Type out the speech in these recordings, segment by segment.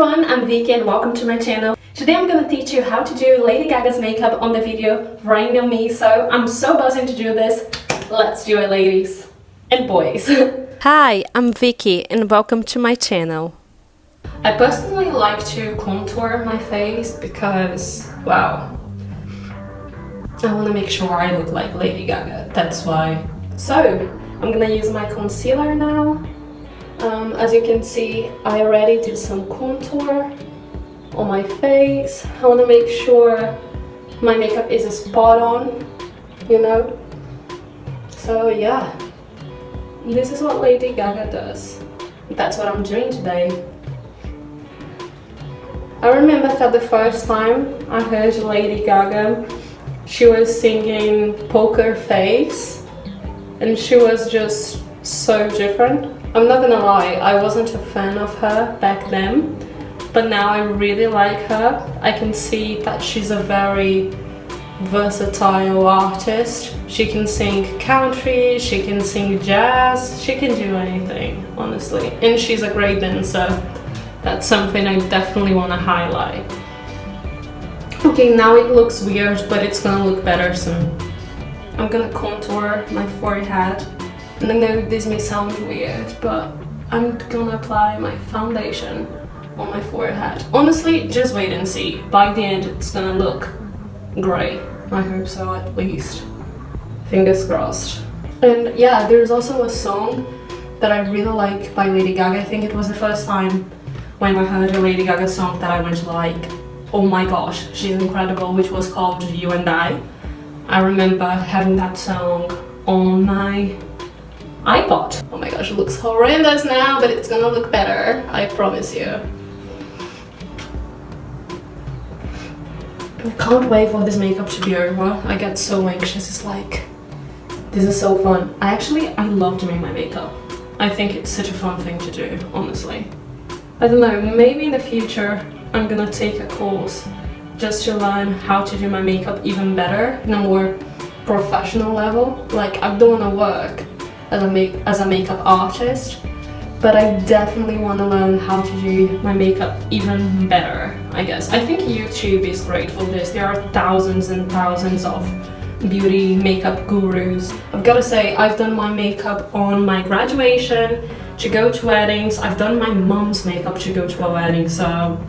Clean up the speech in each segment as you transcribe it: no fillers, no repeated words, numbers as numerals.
everyone, I'm Vicky and welcome to my channel. Today I'm gonna teach you how to do Lady Gaga's makeup on the video right near me, so I'm so buzzing to do this. Let's do it, ladies and boys. Hi, I'm Vicky and welcome to my channel. I personally like to contour my face because, wow, I want to make sure I look like Lady Gaga, that's why. So, I'm gonna use my concealer now. As you can see, I already did some contour on my face. I want to make sure my makeup is spot on, you know? So yeah, this is what Lady Gaga does. That's what I'm doing today. I remember that the first time I heard Lady Gaga, she was singing Poker Face, and she was just so different. I'm not gonna lie, I wasn't a fan of her back then, but now I really like her. I can see that she's a very versatile artist. She can sing country, she can sing jazz, she can do anything, honestly. And she's a great dancer. That's something I definitely want to highlight. Okay, now it looks weird, but it's gonna look better soon. I'm gonna contour my forehead. And I know this may sound weird, but I'm gonna apply my foundation on my forehead. Honestly, just wait and see. By the end, it's gonna look great. I hope so, at least. Fingers crossed. And yeah, there's also a song that I really like by Lady Gaga. I think it was the first time when I heard a Lady Gaga song that I went like, oh my gosh, she's incredible, which was called You and I. I remember having that song on my iPod. Oh my gosh, it looks horrendous now, but it's gonna look better, I promise you. I can't wait for this makeup to be over. I get so anxious, it's like, this is so fun. I love doing my makeup. I think it's such a fun thing to do, honestly. I don't know, maybe in the future I'm gonna take a course just to learn how to do my makeup even better in a more professional level. Like, I don't wanna work as a makeup artist, but I definitely want to learn how to do my makeup even better, I guess. I think YouTube is great for this. There are thousands and thousands of beauty makeup gurus. I've got to say, I've done my makeup on my graduation to go to weddings. I've done my mom's makeup to go to a wedding, so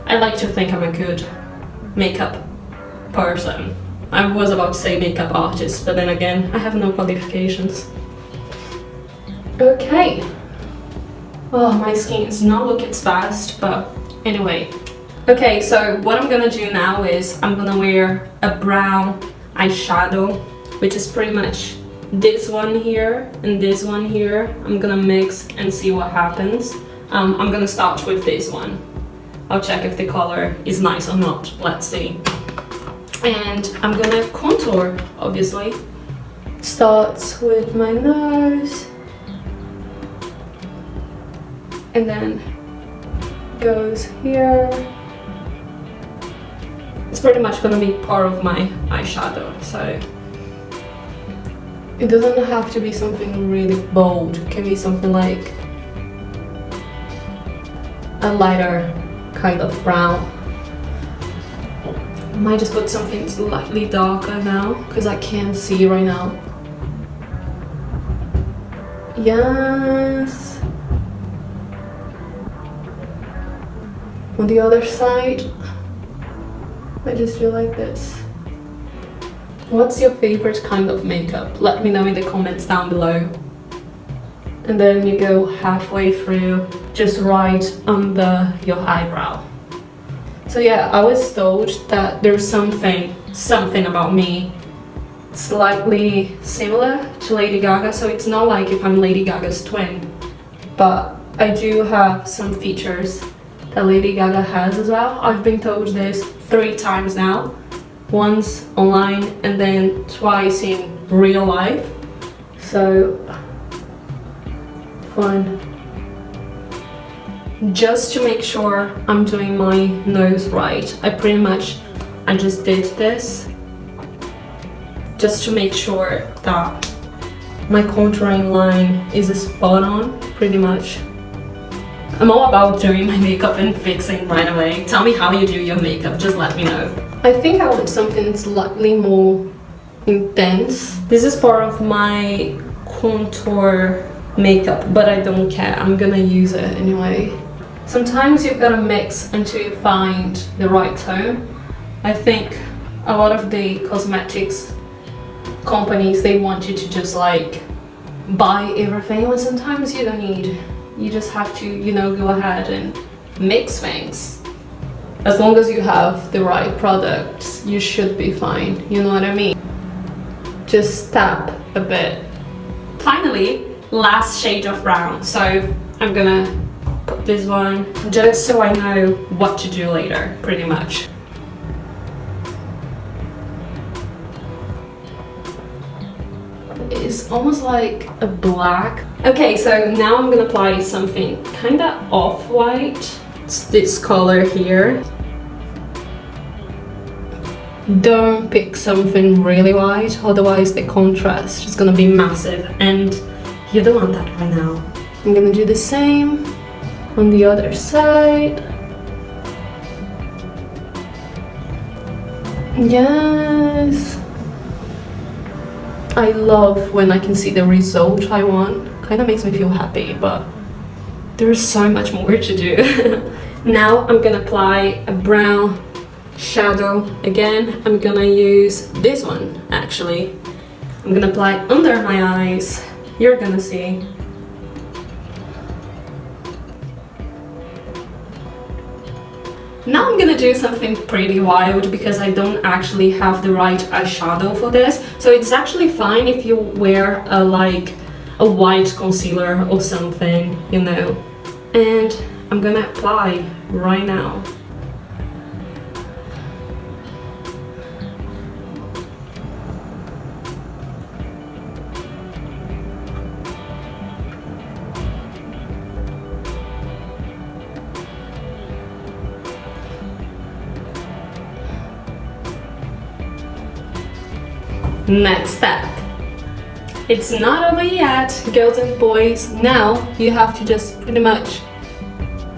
I like to think I'm a good makeup person. I was about to say makeup artist, but then again, I have no qualifications. Okay. Oh, my skin does not look its best, but anyway. Okay, so what I'm gonna do now is I'm gonna wear a brown eyeshadow, which is pretty much this one here and this one here. I'm gonna mix and see what happens. I'm gonna start with this one. I'll check if the color is nice or not. Let's see. And I'm gonna contour, obviously. Starts with my nose. And then goes here. It's pretty much gonna be part of my eyeshadow, so it doesn't have to be something really bold. It can be something like a lighter kind of brown. I might just put something slightly darker now because I can't see right now. Yes. On the other side, I just feel like this. What's your favorite kind of makeup? Let me know in the comments down below. And then you go halfway through, just right under your eyebrow. So yeah, I was told that there's something about me slightly similar to Lady Gaga, so it's not like if I'm Lady Gaga's twin, but I do have some features that Lady Gaga has as well. I've been told this 3 times now. Once online and then twice in real life. So, fun. Just to make sure I'm doing my nose right, I just did this. Just to make sure that my contouring line is spot on, pretty much. I'm all about doing my makeup and fixing right away. Tell me how you do your makeup, just let me know. I think I want something slightly more intense. This is part of my contour makeup, but I don't care, I'm gonna use it anyway. Sometimes you've gotta mix until you find the right tone. I think a lot of the cosmetics companies, they want you to just like buy everything, and sometimes you don't need. You just have to, you know, go ahead and mix things. As long as you have the right products, you should be fine, you know what I mean? Just tap a bit. Finally, last shade of brown. So I'm gonna put this one just so I know what to do later, pretty much. It's almost like a black. Okay, so now I'm gonna apply something kinda off-white. It's this color here. Don't pick something really white, otherwise the contrast is gonna be massive and you don't want that right now. I'm gonna do the same on the other side. Yes. I love when I can see the result I want. Kind of makes me feel happy, but there's so much more to do. Now I'm gonna apply a brown shadow again. I'm gonna use this one actually. I'm gonna apply under my eyes. You're gonna see. Now I'm gonna do something pretty wild because I don't actually have the right eyeshadow for this. So it's actually fine if you wear a white concealer or something, you know. And I'm gonna apply right now. Next step. It's not over yet, girls and boys. Now you have to just pretty much,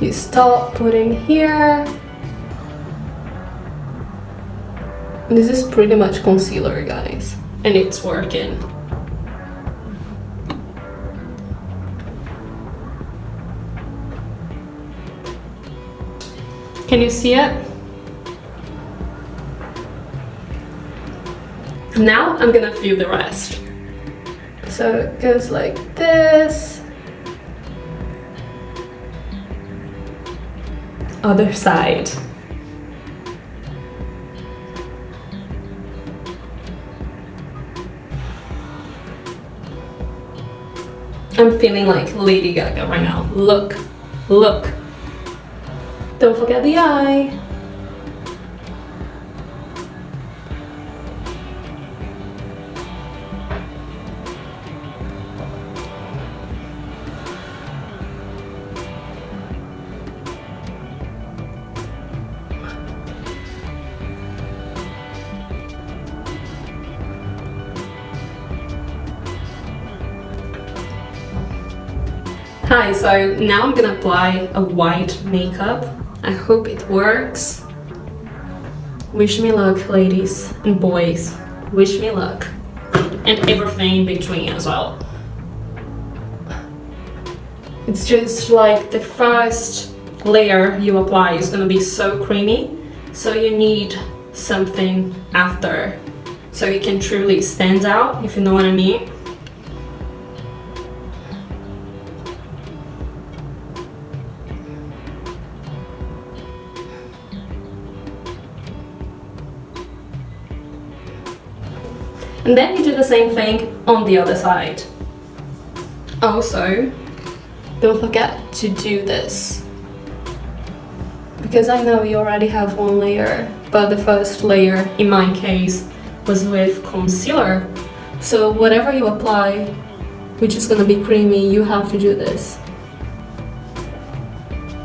you start putting here. This is pretty much concealer, guys, and it's working. Can you see it? Now I'm gonna fill the rest. So it goes like this. Other side. I'm feeling like Lady Gaga right now. Look, look. Don't forget the eye. Hi, so now I'm gonna apply a white makeup. I hope it works. Wish me luck, ladies and boys. Wish me luck. And everything in between as well. It's just like the first layer you apply is gonna be so creamy, so you need something after so it can truly stand out, if you know what I mean. And then you do the same thing on the other side. Also, don't forget to do this. Because I know you already have one layer, but the first layer, in my case, was with concealer. So whatever you apply, which is gonna be creamy, you have to do this.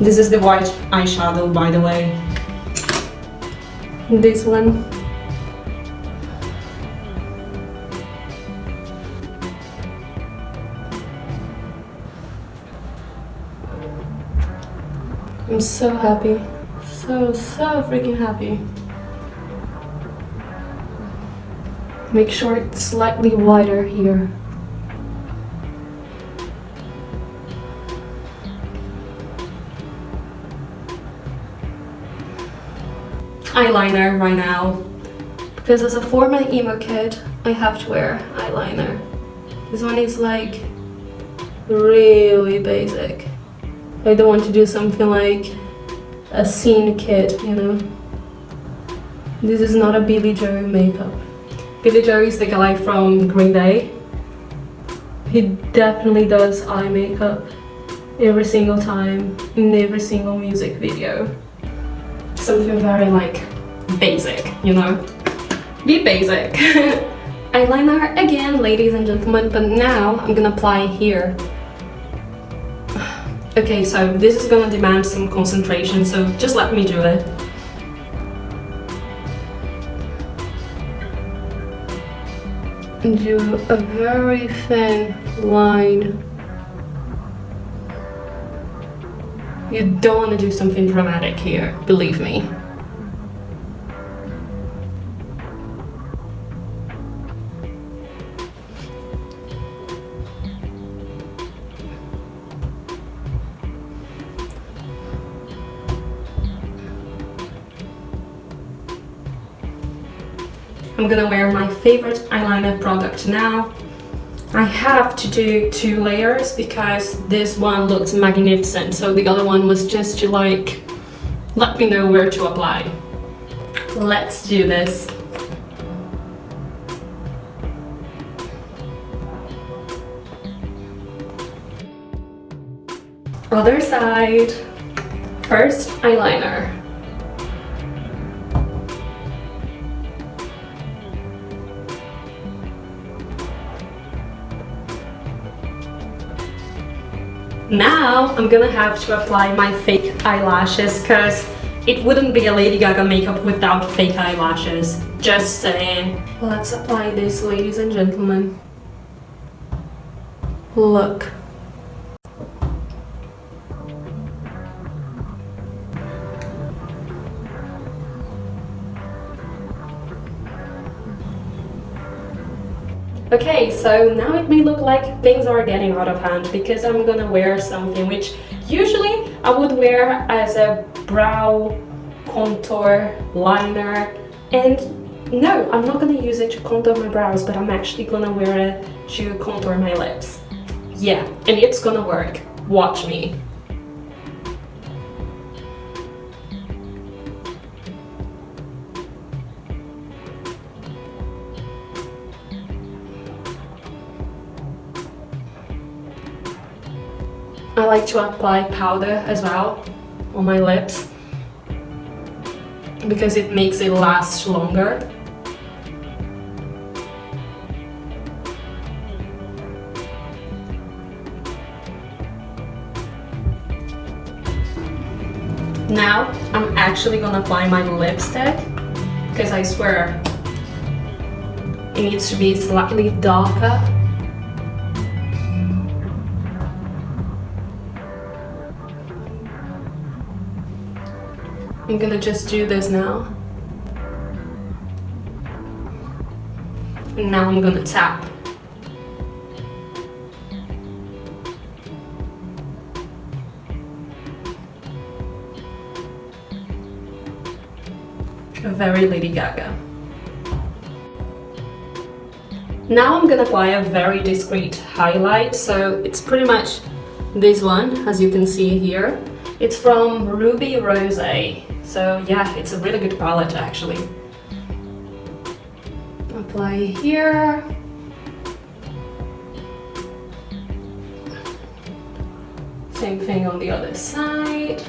This is the white eyeshadow, by the way. This one. I'm so happy. So freaking happy. Make sure it's slightly wider here. Eyeliner right now. Because as a former emo kid, I have to wear eyeliner. This one is like really basic. I don't want to do something like a scene kid, you know? This is not a Billy Joe makeup. Billy Joe is the guy from Green Day. He definitely does eye makeup every single time, in every single music video. Something very like basic, you know? Be basic. Eyeliner again, ladies and gentlemen, but now I'm gonna apply here. Okay, so this is gonna demand some concentration, so just let me do it. And do a very thin line. You don't want to do something dramatic here, believe me. I'm gonna wear my favorite eyeliner product now. I have to do 2 layers because this one looks magnificent, so the other one was just to like let me know where to apply. Let's do this. Other side. First, eyeliner. Now I'm gonna have to apply my fake eyelashes because it wouldn't be a Lady Gaga makeup without fake eyelashes. Just saying. Let's apply this, ladies and gentlemen. Look. Okay, so now it may look like things are getting out of hand because I'm gonna wear something which usually I would wear as a brow contour liner, and no, I'm not gonna use it to contour my brows, but I'm actually gonna wear it to contour my lips. Yeah, and it's gonna work. Watch me. I like to apply powder as well on my lips because it makes it last longer. Now I'm actually gonna apply my lipstick because I swear it needs to be slightly darker. I'm gonna just do this now. And now I'm gonna tap. Very Lady Gaga. Now I'm gonna apply a very discreet highlight, so it's pretty much this one, as you can see here. It's from Ruby Rose. So yeah, it's a really good palette actually. Apply here. Same thing on the other side.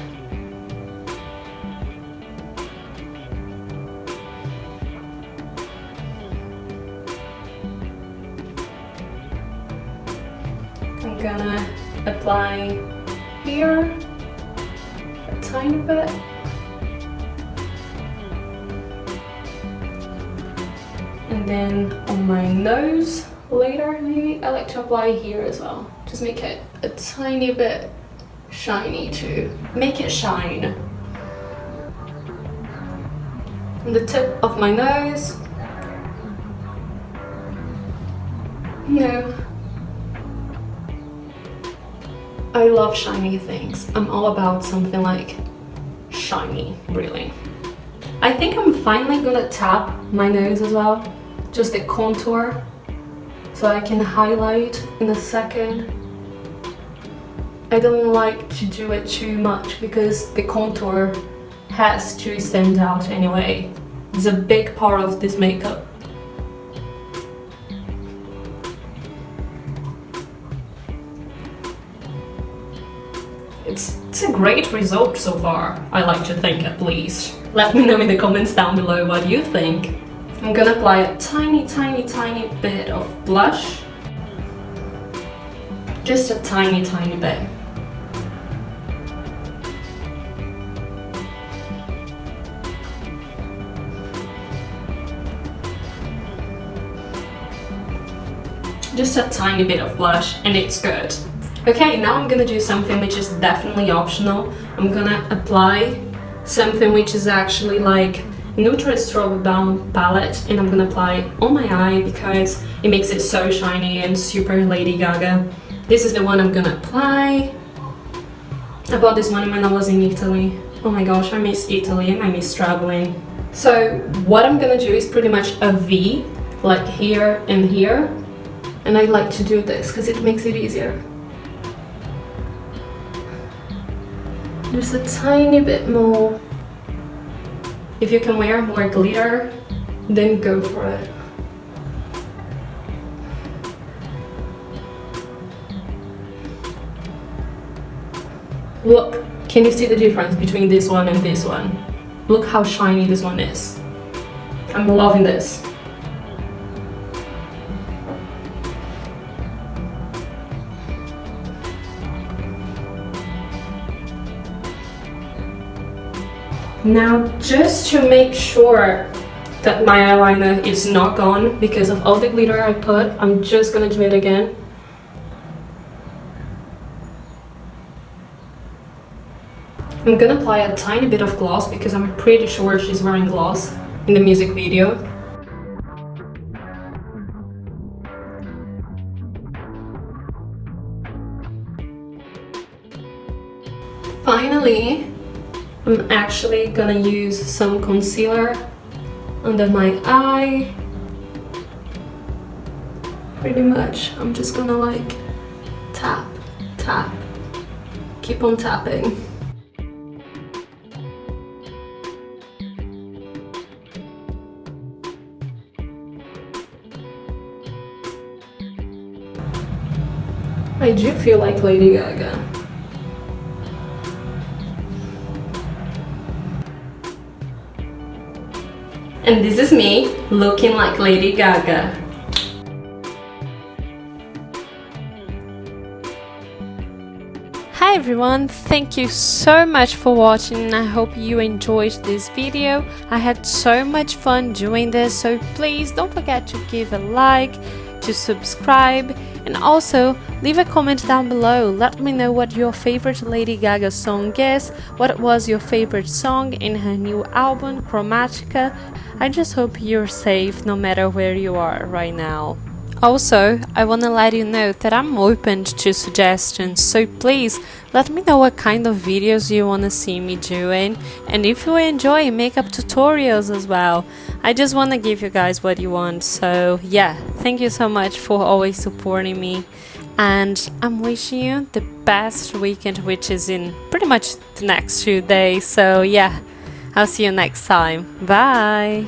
I'm gonna apply here a tiny bit. And then on my nose later, maybe I like to apply here as well. Just make it a tiny bit shiny too. Make it shine. On the tip of my nose. No. I love shiny things. I'm all about something like shiny, really. I think I'm finally gonna tap my nose as well. Just the contour. So I can highlight in a second. I don't like to do it too much because the contour has to stand out anyway. It's a big part of this makeup. It's a great result so far, I like to think at least. Let me know in the comments down below what you think. I'm gonna apply a tiny bit of blush. Just a tiny bit. Just a tiny bit of blush and it's good. Okay, now I'm gonna do something which is definitely optional. I'm gonna apply something which is actually like neutral strobe bound palette, and I'm gonna apply it on my eye because it makes it so shiny and super Lady Gaga. This is the one I'm gonna apply. I bought this one when I was in Italy. Oh my gosh, I miss Italy and I miss traveling. So what I'm gonna do is pretty much a V, like here and here. And I like to do this because it makes it easier. Just a tiny bit more. If you can wear more glitter, then go for it. Look, can you see the difference between this one and this one? Look how shiny this one is. I'm loving this. Now, just to make sure that my eyeliner is not gone because of all the glitter I put, I'm just gonna do it again. I'm gonna apply a tiny bit of gloss because I'm pretty sure she's wearing gloss in the music video. Finally, I'm actually gonna use some concealer under my eye. Pretty much, I'm just gonna like tap, tap, keep on tapping. I do feel like Lady Gaga. And this is me looking like Lady Gaga. Hi everyone, thank you so much for watching. I hope you enjoyed this video. I had so much fun doing this, so please don't forget to give a like, to subscribe, and also leave a comment down below. Let me know what your favorite Lady Gaga song is, what was your favorite song in her new album, Chromatica. I just hope you're safe no matter where you are right now. Also, I want to let you know that I'm open to suggestions, so please let me know what kind of videos you want to see me doing, and if you enjoy makeup tutorials as well. I just want to give you guys what you want, so yeah, thank you so much for always supporting me, and I'm wishing you the best weekend, which is in pretty much the next few days, so yeah, I'll see you next time. Bye!